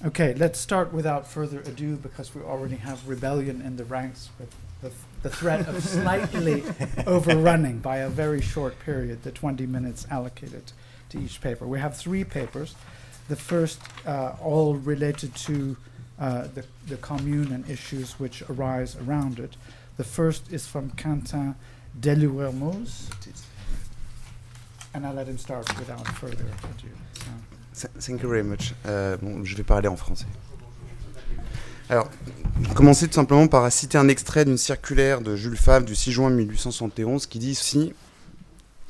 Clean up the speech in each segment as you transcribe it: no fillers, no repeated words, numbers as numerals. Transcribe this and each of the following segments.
Okay, let's start without further ado because we already have rebellion in the ranks with the threat of slightly overrunning by a very short period, the 20 minutes allocated to each paper. We have 3 papers. The first, all related to the commune and issues which arise around it. The first is from Quentin Delouermoz, and I'll let him start without further ado. Thank you very much. Bon, je vais parler en français. Alors, commencer tout simplement par citer un extrait d'une circulaire de Jules Favre du 6 juin 1871 qui dit ceci: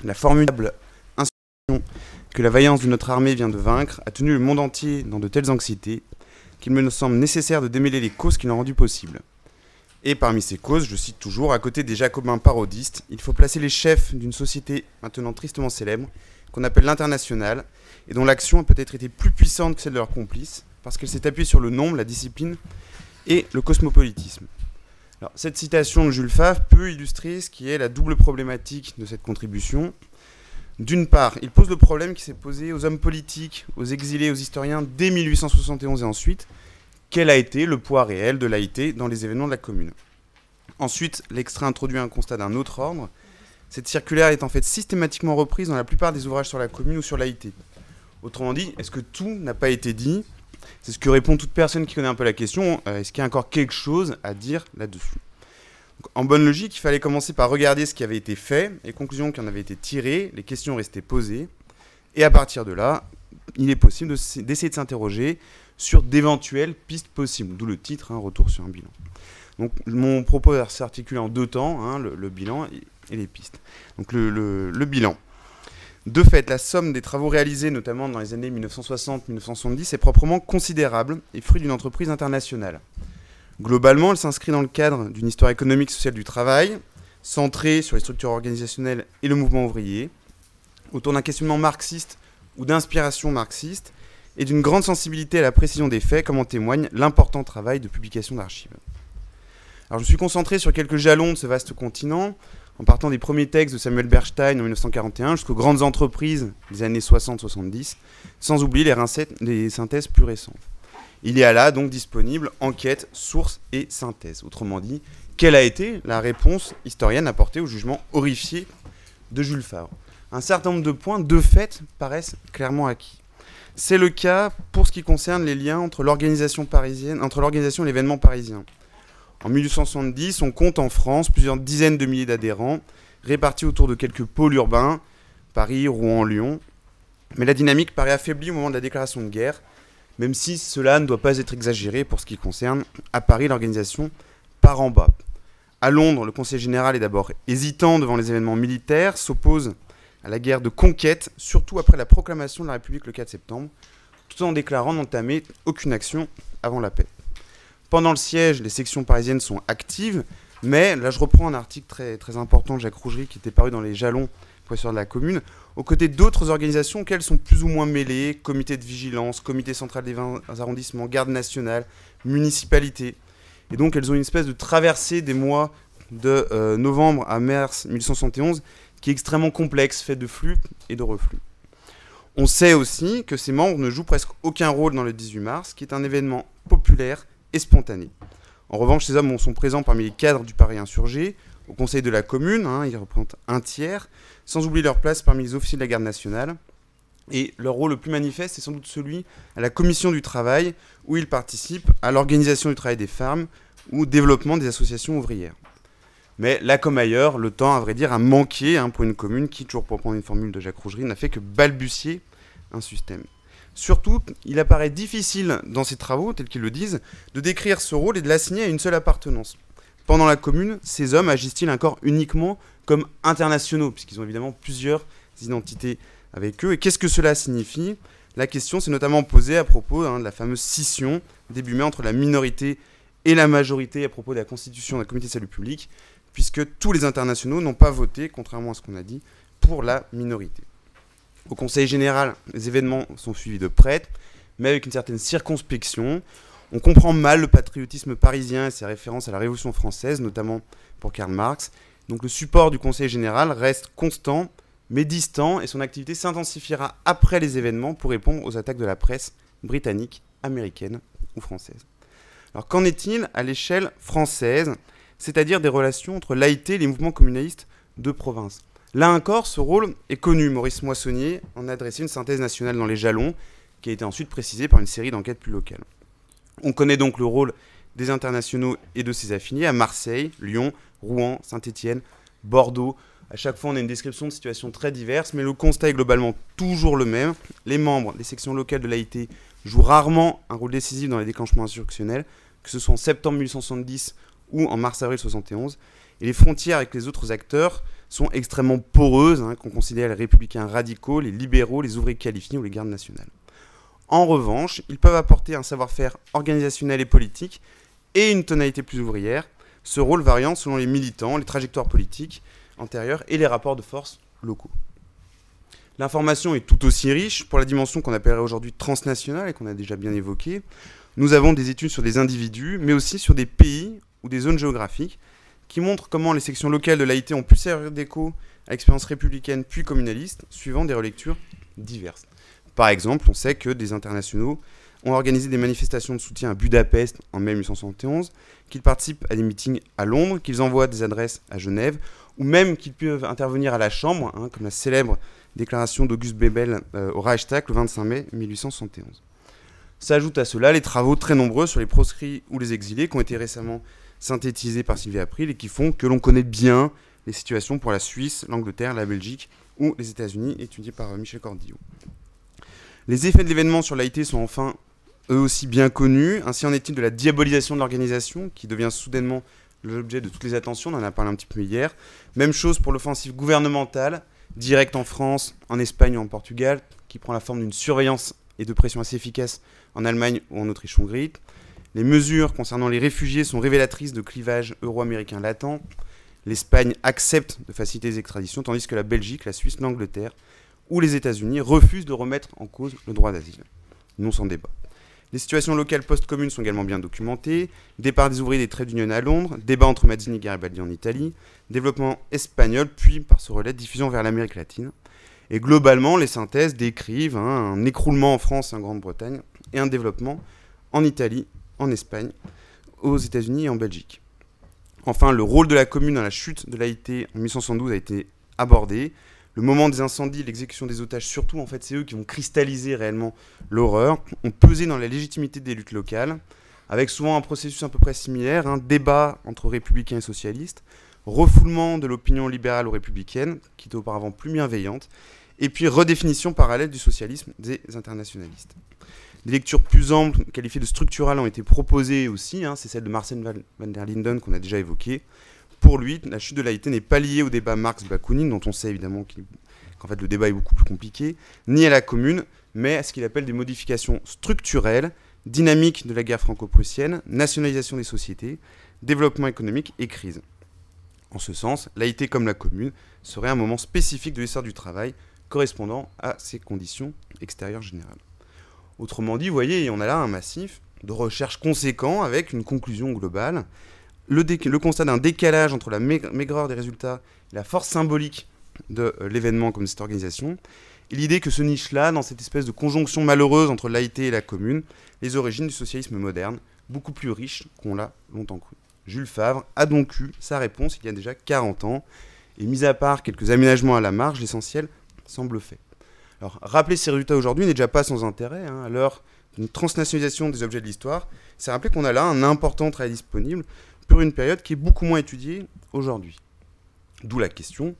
la formidable insurrection que la vaillance de notre armée vient de vaincre a tenu le monde entier dans de telles anxiétés qu'il me semble nécessaire de démêler les causes qui l'ont rendu possible. Et parmi ces causes, je cite toujours, à côté des jacobins parodistes, il faut placer les chefs d'une société maintenant tristement célèbre, qu'on appelle l'Internationale, et dont l'action a peut-être été plus puissante que celle de leurs complices, parce qu'elle s'est appuyée sur le nombre, la discipline et le cosmopolitisme. Alors, cette citation de Jules Favre peut illustrer ce qui est la double problématique de cette contribution. D'une part, il pose le problème qui s'est posé aux hommes politiques, aux exilés, aux historiens dès 1871 et ensuite. Quel a été le poids réel de l'AIT dans les événements de la Commune? Ensuite, l'extrait introduit un constat d'un autre ordre. Cette circulaire est en fait systématiquement reprise dans la plupart des ouvrages sur la Commune ou sur l'AIT. Autrement dit, est-ce que tout n'a pas été dit? C'est ce que répond toute personne qui connaît un peu la question. Est-ce qu'il y a encore quelque chose à dire là-dessus? En bonne logique, il fallait commencer par regarder ce qui avait été fait, les conclusions qui en avaient été tirées, les questions restées posées. Et à partir de là, il est possible d'essayer de s'interroger sur d'éventuelles pistes possibles. D'où le titre, Retour sur un bilan. Donc mon propos s'articule en 2 temps, le bilan et les pistes. Donc le bilan. De fait, la somme des travaux réalisés, notamment dans les années 1960-1970, est proprement considérable et fruit d'une entreprise internationale. Globalement, elle s'inscrit dans le cadre d'une histoire économique sociale du travail, centrée sur les structures organisationnelles et le mouvement ouvrier, autour d'un questionnement marxiste ou d'inspiration marxiste, et d'une grande sensibilité à la précision des faits, comme en témoigne l'important travail de publication d'archives. Alors, je me suis concentré sur quelques jalons de ce vaste continent, en partant des premiers textes de Samuel Bernstein en 1941 jusqu'aux grandes entreprises des années 60-70, sans oublier les synthèses plus récentes. Il y a là donc disponible enquête, source et synthèse. Autrement dit, quelle a été la réponse historienne apportée au jugement horrifié de Jules Favre? Un certain nombre de points, de fait, paraissent clairement acquis. C'est le cas pour ce qui concerne les liens entre l'organisation et l'événement parisien. En 1870, on compte en France plusieurs dizaines de milliers d'adhérents, répartis autour de quelques pôles urbains, Paris, Rouen, Lyon. Mais la dynamique paraît affaiblie au moment de la déclaration de guerre, même si cela ne doit pas être exagéré pour ce qui concerne, à Paris, l'organisation part en bas. À Londres, le Conseil général est d'abord hésitant devant les événements militaires, s'oppose à la guerre de conquête, surtout après la proclamation de la République le 4 septembre, tout en déclarant n'entamer aucune action avant la paix. Pendant le siège, les sections parisiennes sont actives, mais là je reprends un article très important de Jacques Rougerie qui était paru dans les Jalons, professeur de la Commune, aux côtés d'autres organisations auxquelles sont plus ou moins mêlées, comité de vigilance, comité central des 20 arrondissements, garde nationale, municipalité. Et donc elles ont une espèce de traversée des mois de novembre à mars 1871 qui est extrêmement complexe, fait de flux et de reflux. On sait aussi que ces membres ne jouent presque aucun rôle dans le 18 mars, qui est un événement populaire et spontané. En revanche, ces hommes sont présents parmi les cadres du Paris insurgé, au Conseil de la Commune, ils représentent un tiers, sans oublier leur place parmi les officiers de la garde nationale. Et leur rôle le plus manifeste est sans doute celui à la Commission du travail, où ils participent à l'organisation du travail des femmes ou au développement des associations ouvrières. Mais là comme ailleurs, le temps, à vrai dire, a manqué pour une commune qui, toujours pour prendre une formule de Jacques Rougerie, n'a fait que balbutier un système. Surtout, il apparaît difficile dans ses travaux, tels qu'ils le disent, de décrire ce rôle et de l'assigner à une seule appartenance. Pendant la Commune, ces hommes agissent-ils encore uniquement comme internationaux, puisqu'ils ont évidemment plusieurs identités avec eux. Et qu'est-ce que cela signifie? La question s'est notamment posée à propos de la fameuse scission début mai entre la minorité et la majorité à propos de la constitution d'un comité de salut public, puisque tous les internationaux n'ont pas voté, contrairement à ce qu'on a dit, pour la minorité. Au Conseil général, les événements sont suivis de près, mais avec une certaine circonspection. On comprend mal le patriotisme parisien et ses références à la Révolution française, notamment pour Karl Marx. Donc le support du Conseil général reste constant, mais distant, et son activité s'intensifiera après les événements pour répondre aux attaques de la presse britannique américaine ou française. Alors qu'en est-il à l'échelle française, c'est-à-dire des relations entre l'AIT et les mouvements communalistes de province? Là encore, ce rôle est connu. Maurice Moissonnier en a dressé une synthèse nationale dans les Jalons, qui a été ensuite précisée par une série d'enquêtes plus locales. On connaît donc le rôle des internationaux et de ses affiliés à Marseille, Lyon, Rouen, Saint-Étienne, Bordeaux. À chaque fois, on a une description de situations très diverses, mais le constat est globalement toujours le même. Les membres des sections locales de l'AIT jouent rarement un rôle décisif dans les déclenchements insurrectionnels, que ce soit en septembre 1870 ou en mars-avril 71. Et les frontières avec les autres acteurs sont extrêmement poreuses, qu'on considère les républicains radicaux, les libéraux, les ouvriers qualifiés ou les gardes nationales. En revanche, ils peuvent apporter un savoir-faire organisationnel et politique et une tonalité plus ouvrière, ce rôle variant selon les militants, les trajectoires politiques antérieures et les rapports de force locaux. L'information est tout aussi riche pour la dimension qu'on appellerait aujourd'hui transnationale et qu'on a déjà bien évoquée. Nous avons des études sur des individus, mais aussi sur des pays ou des zones géographiques qui montrent comment les sections locales de l'AIT ont pu servir d'écho à l'expérience républicaine puis communaliste, suivant des relectures diverses. Par exemple, on sait que des internationaux ont organisé des manifestations de soutien à Budapest en mai 1871, qu'ils participent à des meetings à Londres, qu'ils envoient des adresses à Genève, ou même qu'ils peuvent intervenir à la Chambre, comme la célèbre déclaration d'Auguste Bebel au Reichstag le 25 mai 1871. S'ajoutent à cela les travaux très nombreux sur les proscrits ou les exilés qui ont été récemment synthétisés par Sylvie April et qui font que l'on connaît bien les situations pour la Suisse, l'Angleterre, la Belgique ou les États-Unis, étudiées par Michel Cordillo. Les effets de l'événement sur l'AIT sont enfin eux aussi bien connus. Ainsi en est-il de la diabolisation de l'organisation qui devient soudainement l'objet de toutes les attentions, on en a parlé un petit peu hier. Même chose pour l'offensive gouvernementale, directe en France, en Espagne ou en Portugal, qui prend la forme d'une surveillance et de pression assez efficace en Allemagne ou en Autriche-Hongrie. Les mesures concernant les réfugiés sont révélatrices de clivages euro-américains latents. L'Espagne accepte de faciliter les extraditions, tandis que la Belgique, la Suisse, l'Angleterre ou les États-Unis refusent de remettre en cause le droit d'asile. Non sans débat. Les situations locales post-communes sont également bien documentées. Départ des ouvriers des trades d'union à Londres, débat entre Mazzini et Garibaldi en Italie, développement espagnol, puis par ce relais, diffusion vers l'Amérique latine. Et globalement, les synthèses décrivent un écroulement en France et en Grande-Bretagne et un développement en Italie, en Espagne, aux États-Unis et en Belgique. Enfin, le rôle de la commune dans la chute de l'AIT en 1872 a été abordé. Le moment des incendies, l'exécution des otages, surtout, en fait, c'est eux qui vont cristalliser réellement l'horreur, ont pesé dans la légitimité des luttes locales, avec souvent un processus à peu près similaire, un débat entre républicains et socialistes, refoulement de l'opinion libérale ou républicaine, qui était auparavant plus bienveillante, et puis redéfinition parallèle du socialisme des internationalistes. Des lectures plus amples, qualifiées de structurales, ont été proposées aussi, c'est celle de Marcel van der Linden qu'on a déjà évoquée. Pour lui, la chute de l'AIT n'est pas liée au débat Marx-Bakounine, dont on sait évidemment qu'en fait le débat est beaucoup plus compliqué, ni à la commune, mais à ce qu'il appelle des modifications structurelles, dynamique de la guerre franco-prussienne, nationalisation des sociétés, développement économique et crise. En ce sens, l'AIT comme la commune serait un moment spécifique de l'histoire du travail correspondant à ces conditions extérieures générales. Autrement dit, vous voyez, on a là un massif de recherches conséquent avec une conclusion globale. Le constat d'un décalage entre la maigreur des résultats et la force symbolique de l'événement comme de cette organisation, et l'idée que se niche là, dans cette espèce de conjonction malheureuse entre l'AIT et la commune, les origines du socialisme moderne, beaucoup plus riches qu'on l'a longtemps cru. Jules Favre a donc eu sa réponse il y a déjà 40 ans, et mis à part quelques aménagements à la marge, l'essentiel semble fait. Alors, rappeler ces résultats aujourd'hui n'est déjà pas sans intérêt, à l'heure d'une transnationalisation des objets de l'histoire, c'est rappeler qu'on a là un important travail disponible pour une période qui est beaucoup moins étudiée aujourd'hui. D'où la question,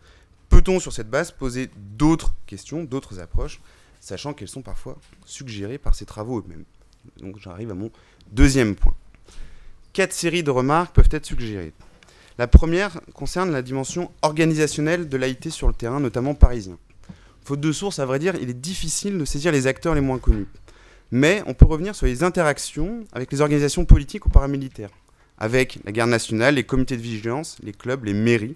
peut-on sur cette base poser d'autres questions, d'autres approches, sachant qu'elles sont parfois suggérées par ces travaux eux-mêmes. Donc j'arrive à mon deuxième point. 4 séries de remarques peuvent être suggérées. La première concerne la dimension organisationnelle de l'AIT sur le terrain, notamment parisien. Faute de sources, à vrai dire, il est difficile de saisir les acteurs les moins connus. Mais on peut revenir sur les interactions avec les organisations politiques ou paramilitaires, avec la garde nationale, les comités de vigilance, les clubs, les mairies,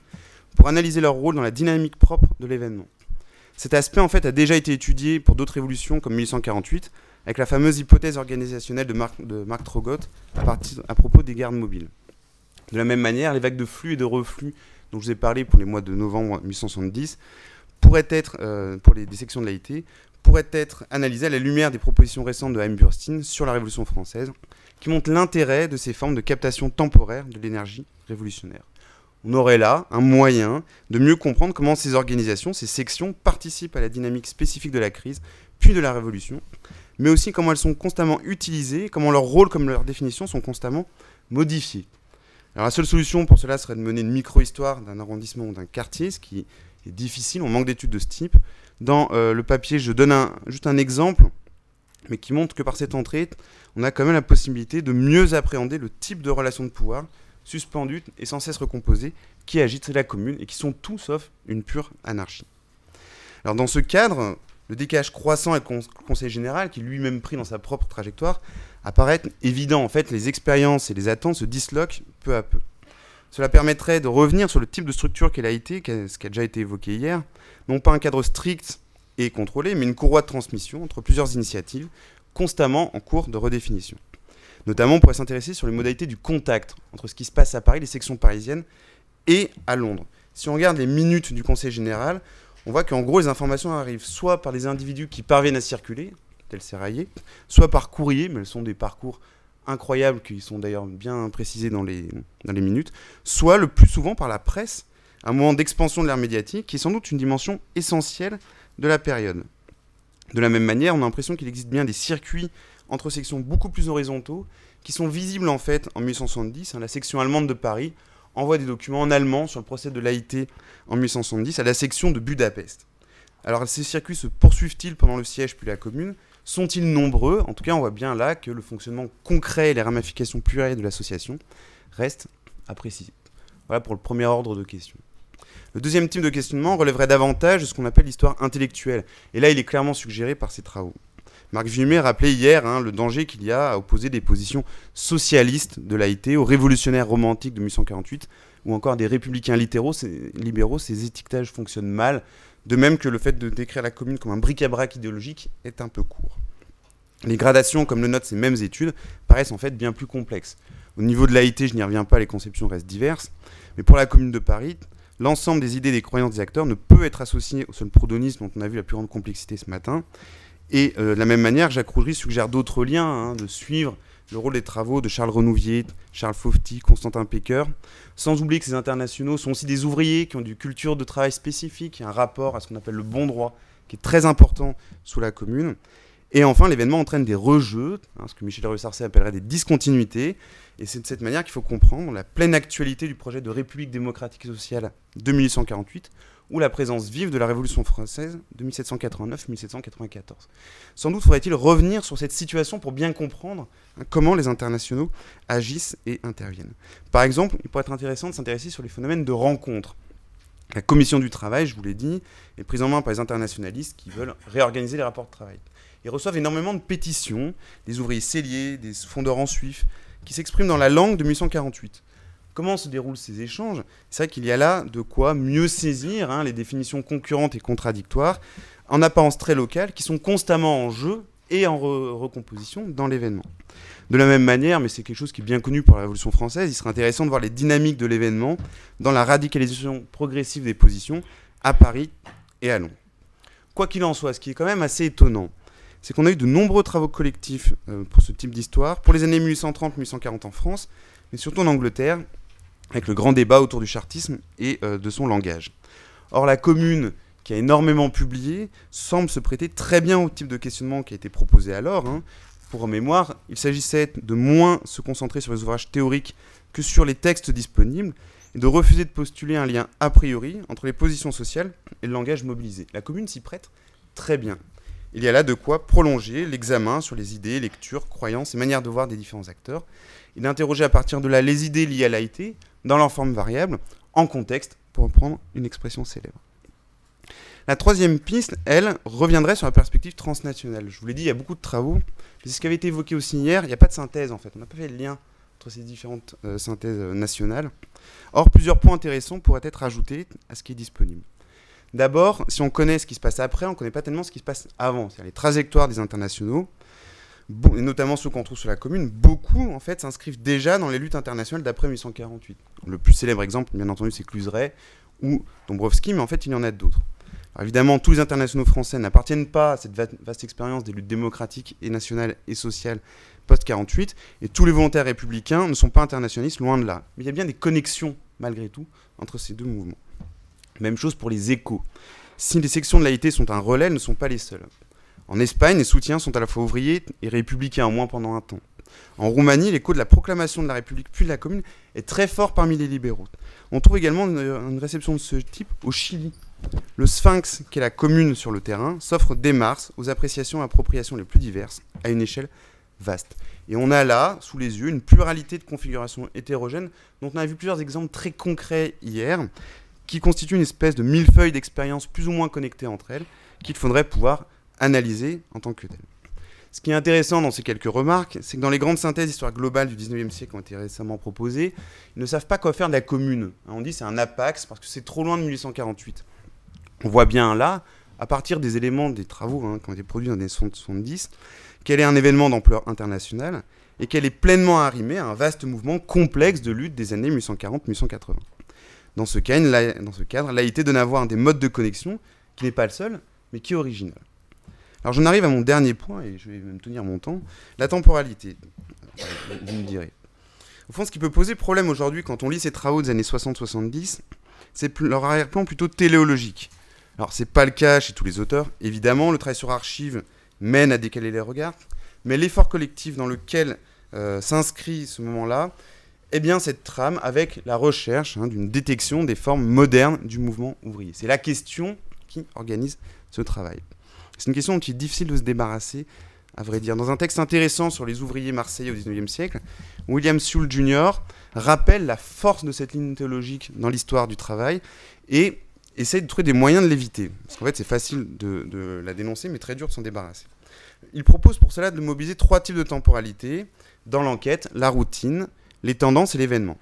pour analyser leur rôle dans la dynamique propre de l'événement. Cet aspect, en fait, a déjà été étudié pour d'autres révolutions, comme 1848, avec la fameuse hypothèse organisationnelle de Marc Trogot à propos des gardes mobiles. De la même manière, les vagues de flux et de reflux dont je vous ai parlé pour les mois de novembre 1870, pourraient être, pour des sections de l'AIT, pourrait être analysée à la lumière des propositions récentes de Haim Burstein sur la Révolution française, qui montrent l'intérêt de ces formes de captation temporaire de l'énergie révolutionnaire. On aurait là un moyen de mieux comprendre comment ces organisations, ces sections, participent à la dynamique spécifique de la crise, puis de la Révolution, mais aussi comment elles sont constamment utilisées, comment leur rôle comme leur définition sont constamment modifiés. Alors la seule solution pour cela serait de mener une micro-histoire d'un arrondissement ou d'un quartier, ce qui est difficile, on manque d'études de ce type. Dans le papier, je donne juste un exemple, mais qui montre que par cette entrée, on a quand même la possibilité de mieux appréhender le type de relations de pouvoir suspendues et sans cesse recomposées qui agitent la commune et qui sont tout sauf une pure anarchie. Alors dans ce cadre, le décalage croissant avec le Conseil général, qui lui-même pris dans sa propre trajectoire, apparaît évident. En fait, les expériences et les attentes se disloquent peu à peu. Cela permettrait de revenir sur le type de structure qu'elle a été, ce qui a déjà été évoqué hier, non pas un cadre strict et contrôlé, mais une courroie de transmission entre plusieurs initiatives, constamment en cours de redéfinition. Notamment, on pourrait s'intéresser sur les modalités du contact entre ce qui se passe à Paris, les sections parisiennes, et à Londres. Si on regarde les minutes du Conseil général, on voit qu'en gros, les informations arrivent soit par des individus qui parviennent à circuler, tel Serraillier, soit par courrier, mais elles sont des parcours incroyables qui sont d'ailleurs bien précisés dans les minutes, soit le plus souvent par la presse, un moment d'expansion de l'ère médiatique qui est sans doute une dimension essentielle de la période. De la même manière, on a l'impression qu'il existe bien des circuits entre sections beaucoup plus horizontaux qui sont visibles en fait en 1870. La section allemande de Paris envoie des documents en allemand sur le procès de l'Haïté en 1870 à la section de Budapest. Alors ces circuits se poursuivent-ils pendant le siège puis la Commune ? Sont-ils nombreux ? En tout cas, on voit bien là que le fonctionnement concret et les ramifications plurielles de l'association restent à préciser. Voilà pour le premier ordre de questions. Le deuxième type de questionnement relèverait davantage de ce qu'on appelle l'histoire intellectuelle. Et là, il est clairement suggéré par ces travaux. Marc Vuillemet rappelait hier le danger qu'il y a à opposer des positions socialistes de l'Haïté aux révolutionnaires romantiques de 1848 ou encore des républicains libéraux. Ces étiquetages fonctionnent mal, de même que le fait de décrire la Commune comme un bric-à-brac idéologique est un peu court. Les gradations, comme le notent ces mêmes études, paraissent en fait bien plus complexes. Au niveau de l'Haïté, je n'y reviens pas, les conceptions restent diverses, mais pour la Commune de Paris, l'ensemble des idées, des croyances des acteurs ne peut être associé au seul proudhonisme dont on a vu la plus grande complexité ce matin. Et de la même manière, Jacques Rougerie suggère d'autres liens, de suivre le rôle des travaux de Charles Renouvier, Charles Fauvetit, Constantin Pecker, sans oublier que ces internationaux sont aussi des ouvriers qui ont une culture de travail spécifique, un rapport à ce qu'on appelle le bon droit, qui est très important sous la Commune. Et enfin, l'événement entraîne des rejeux, ce que Michel Reussarcet appellerait des discontinuités, et c'est de cette manière qu'il faut comprendre la pleine actualité du projet de République démocratique et sociale de 1848, ou la présence vive de la Révolution française de 1789-1794. Sans doute faudrait-il revenir sur cette situation pour bien comprendre comment les internationaux agissent et interviennent. Par exemple, il pourrait être intéressant de s'intéresser sur les phénomènes de rencontres. La commission du travail, je vous l'ai dit, est prise en main par les internationalistes qui veulent réorganiser les rapports de travail. Ils reçoivent énormément de pétitions, des ouvriers celliers, des fondeurs en suif, qui s'expriment dans la langue de 1848. Comment se déroulent ces échanges ? C'est vrai qu'il y a là de quoi mieux saisir les définitions concurrentes et contradictoires, en apparence très locales, qui sont constamment en jeu et en recomposition dans l'événement. De la même manière, mais c'est quelque chose qui est bien connu pour la Révolution française, il serait intéressant de voir les dynamiques de l'événement dans la radicalisation progressive des positions à Paris et à Londres. Quoi qu'il en soit, ce qui est quand même assez étonnant, c'est qu'on a eu de nombreux travaux collectifs pour ce type d'histoire, pour les années 1830-1840 en France, mais surtout en Angleterre, avec le grand débat autour du chartisme et de son langage. Or, la Commune, qui a énormément publié, semble se prêter très bien au type de questionnement qui a été proposé alors. Pour mémoire, il s'agissait de moins se concentrer sur les ouvrages théoriques que sur les textes disponibles, et de refuser de postuler un lien a priori entre les positions sociales et le langage mobilisé. La Commune s'y prête très bien. Il y a là de quoi prolonger l'examen sur les idées, lectures, croyances et manières de voir des différents acteurs, et d'interroger à partir de là les idées liées à l'Haïté, dans leur forme variable, en contexte, pour reprendre une expression célèbre. La troisième piste, elle, reviendrait sur la perspective transnationale. Je vous l'ai dit, il y a beaucoup de travaux, mais c'est ce qui avait été évoqué aussi hier, il n'y a pas de synthèse en fait, on n'a pas fait le lien entre ces différentes synthèses nationales. Or, plusieurs points intéressants pourraient être ajoutés à ce qui est disponible. D'abord, si on connaît ce qui se passe après, on ne connaît pas tellement ce qui se passe avant, c'est-à-dire les trajectoires des internationaux, et notamment ceux qu'on trouve sur la Commune, beaucoup en fait s'inscrivent déjà dans les luttes internationales d'après 1848. Le plus célèbre exemple, bien entendu, c'est Cluseret ou Dombrowski, mais en fait il y en a d'autres. Alors évidemment, tous les internationaux français n'appartiennent pas à cette vaste expérience des luttes démocratiques et nationales et sociales post-48, et tous les volontaires républicains ne sont pas internationalistes, loin de là. Mais il y a bien des connexions, malgré tout, entre ces deux mouvements. Même chose pour les échos. Si les sections de l'AIT sont un relais, elles ne sont pas les seules. En Espagne, les soutiens sont à la fois ouvriers et républicains, au moins pendant un temps. En Roumanie, l'écho de la proclamation de la République puis de la Commune est très fort parmi les libéraux. On trouve également une réception de ce type au Chili. Le Sphinx, qui est la Commune sur le terrain, s'offre dès mars aux appréciations et appropriations les plus diverses, à une échelle vaste. Et on a là, sous les yeux, une pluralité de configurations hétérogènes, dont on a vu plusieurs exemples très concrets hier, qui constituent une espèce de millefeuille d'expériences plus ou moins connectées entre elles, qu'il faudrait pouvoir analyser en tant que telles. Ce qui est intéressant dans ces quelques remarques, c'est que dans les grandes synthèses d'histoire globale du 19e siècle qui ont été récemment proposées, ils ne savent pas quoi faire de la Commune. On dit c'est un apax parce que c'est trop loin de 1848. On voit bien là, à partir des éléments des travaux qui ont été produits dans les années 70, qu'elle est un événement d'ampleur internationale et qu'elle est pleinement arrimée à un vaste mouvement complexe de lutte des années 1840-1880. Dans ce cadre, l'AIT donne à voir des modes de connexion qui n'est pas le seul, mais qui est original. Alors j'en arrive à mon dernier point, et je vais même tenir mon temps, la temporalité. Vous me direz. Au fond, ce qui peut poser problème aujourd'hui quand on lit ces travaux des années 60-70, c'est leur arrière-plan plutôt téléologique. Alors c'est pas le cas chez tous les auteurs. Évidemment, le travail sur archives mène à décaler les regards, mais l'effort collectif dans lequel s'inscrit ce moment-là, eh bien cette trame avec la recherche d'une détection des formes modernes du mouvement ouvrier. C'est la question qui organise ce travail. C'est une question dont il est difficile de se débarrasser, à vrai dire. Dans un texte intéressant sur les ouvriers marseillais au XIXe siècle, William Sewell Jr. rappelle la force de cette ligne théologique dans l'histoire du travail et essaye de trouver des moyens de l'éviter. Parce qu'en fait, c'est facile de la dénoncer, mais très dur de s'en débarrasser. Il propose pour cela de mobiliser 3 types de temporalité dans l'enquête: la routine, les tendances et l'événement.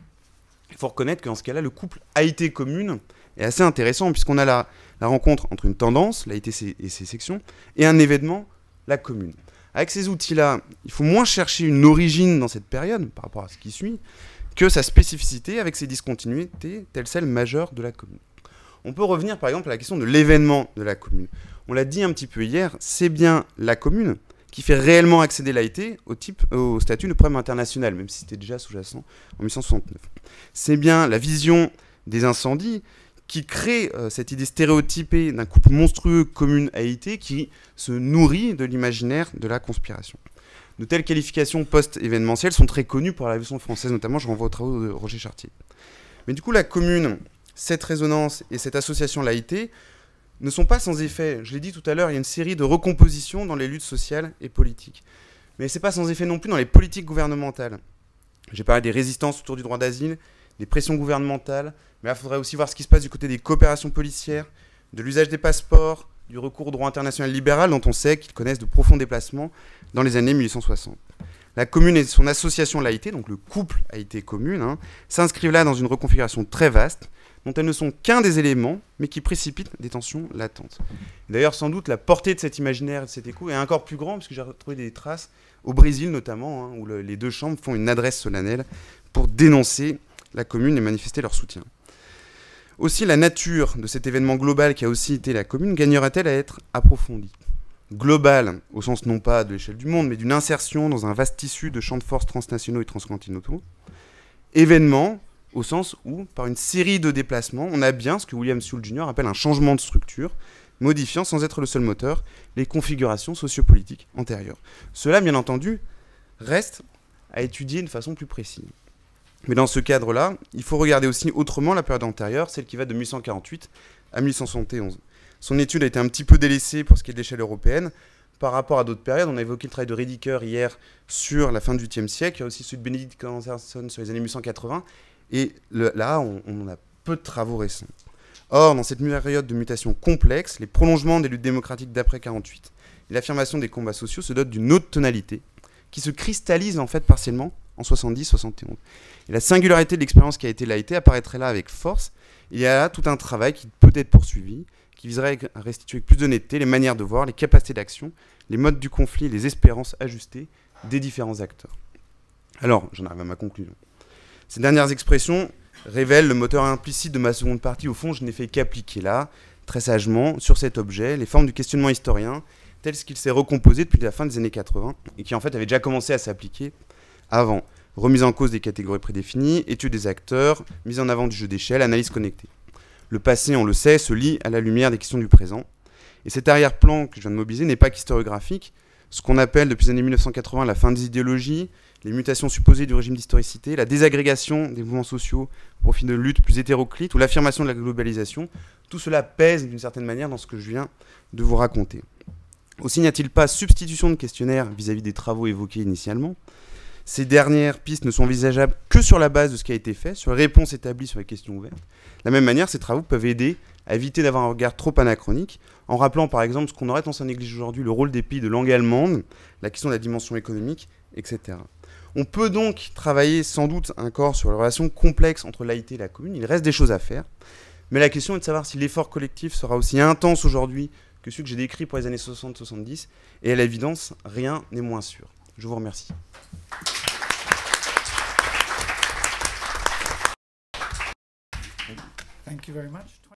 Il faut reconnaître qu'en ce cas-là, le couple AIT-Commune est assez intéressant, puisqu'on a la rencontre entre une tendance, l'AIT et ses sections, et un événement, la Commune. Avec ces outils-là, il faut moins chercher une origine dans cette période, par rapport à ce qui suit, que sa spécificité avec ses discontinuités, telles celles majeures de la Commune. On peut revenir par exemple à la question de l'événement de la Commune. On l'a dit un petit peu hier, c'est bien la Commune qui fait réellement accéder l'AIT au statut de problème international, même si c'était déjà sous-jacent en 1869. C'est bien la vision des incendies qui crée cette idée stéréotypée d'un couple monstrueux Commune-AIT qui se nourrit de l'imaginaire de la conspiration. De telles qualifications post-événementielles sont très connues pour la Révolution française, notamment je renvoie aux travaux de Roger Chartier. Mais du coup, la Commune, cette résonance et cette association l'AIT ne sont pas sans effet. Je l'ai dit tout à l'heure, il y a une série de recompositions dans les luttes sociales et politiques. Mais ce n'est pas sans effet non plus dans les politiques gouvernementales. J'ai parlé des résistances autour du droit d'asile, des pressions gouvernementales, mais là, il faudrait aussi voir ce qui se passe du côté des coopérations policières, de l'usage des passeports, du recours au droit international libéral, dont on sait qu'ils connaissent de profonds déplacements dans les années 1860. La Commune et son association l'AIT, donc le couple AIT-Commune, s'inscrivent là dans une reconfiguration très vaste, dont elles ne sont qu'un des éléments, mais qui précipitent des tensions latentes. D'ailleurs, sans doute, la portée de cet imaginaire et de cet écho est encore plus grande, parce que j'ai retrouvé des traces au Brésil notamment, où les deux chambres font une adresse solennelle pour dénoncer la Commune et manifester leur soutien. Aussi, la nature de cet événement global qui a aussi été la Commune gagnera-t-elle à être approfondie ? Global, au sens non pas de l'échelle du monde, mais d'une insertion dans un vaste tissu de champs de force transnationaux et transcontinentaux. Événement, au sens où, par une série de déplacements, on a bien ce que William Sewell Jr. appelle un changement de structure, modifiant, sans être le seul moteur, les configurations sociopolitiques antérieures. Cela, bien entendu, reste à étudier de façon plus précise. Mais dans ce cadre-là, il faut regarder aussi autrement la période antérieure, celle qui va de 1848 à 1871. Son étude a été un petit peu délaissée pour ce qui est de l'échelle européenne, par rapport à d'autres périodes. On a évoqué le travail de Rediker hier sur la fin du XVIIIe siècle, il y a aussi celui de Benedict Anderson sur les années 1880, et là, on a peu de travaux récents. Or, dans cette période de mutation complexe, les prolongements des luttes démocratiques d'après 1948 et l'affirmation des combats sociaux se dotent d'une autre tonalité, qui se cristallise en fait partiellement en 70-71. Et la singularité de l'expérience qui a été l'AIT apparaîtrait là avec force. Il y a là tout un travail qui peut être poursuivi, qui viserait à restituer avec plus d'honnêteté les manières de voir, les capacités d'action, les modes du conflit, les espérances ajustées des différents acteurs. Alors, j'en arrive à ma conclusion. Ces dernières expressions révèlent le moteur implicite de ma seconde partie. Au fond, je n'ai fait qu'appliquer là très sagement, sur cet objet, les formes du questionnement historien, tel qu'il s'est recomposé depuis la fin des années 80, et qui en fait avait déjà commencé à s'appliquer avant. Remise en cause des catégories prédéfinies, étude des acteurs, mise en avant du jeu d'échelle, analyse connectée. Le passé, on le sait, se lit à la lumière des questions du présent. Et cet arrière-plan que je viens de mobiliser n'est pas qu'historiographique. Ce qu'on appelle depuis les années 1980 la fin des idéologies, les mutations supposées du régime d'historicité, la désagrégation des mouvements sociaux au profit de luttes plus hétéroclites ou l'affirmation de la globalisation, tout cela pèse d'une certaine manière dans ce que je viens de vous raconter. Aussi n'y a-t-il pas substitution de questionnaires vis-à-vis des travaux évoqués initialement? Ces dernières pistes ne sont envisageables que sur la base de ce qui a été fait, sur les réponses établies sur les questions ouvertes. De la même manière, ces travaux peuvent aider à éviter d'avoir un regard trop anachronique, en rappelant par exemple ce qu'on aurait tendance à négliger aujourd'hui, le rôle des pays de langue allemande, la question de la dimension économique, etc. On peut donc travailler sans doute encore sur les relations complexes entre l'AIT et la commune, il reste des choses à faire, mais la question est de savoir si l'effort collectif sera aussi intense aujourd'hui que celui que j'ai décrit pour les années 60-70, et à l'évidence, rien n'est moins sûr. Je vous remercie. Thank you very much.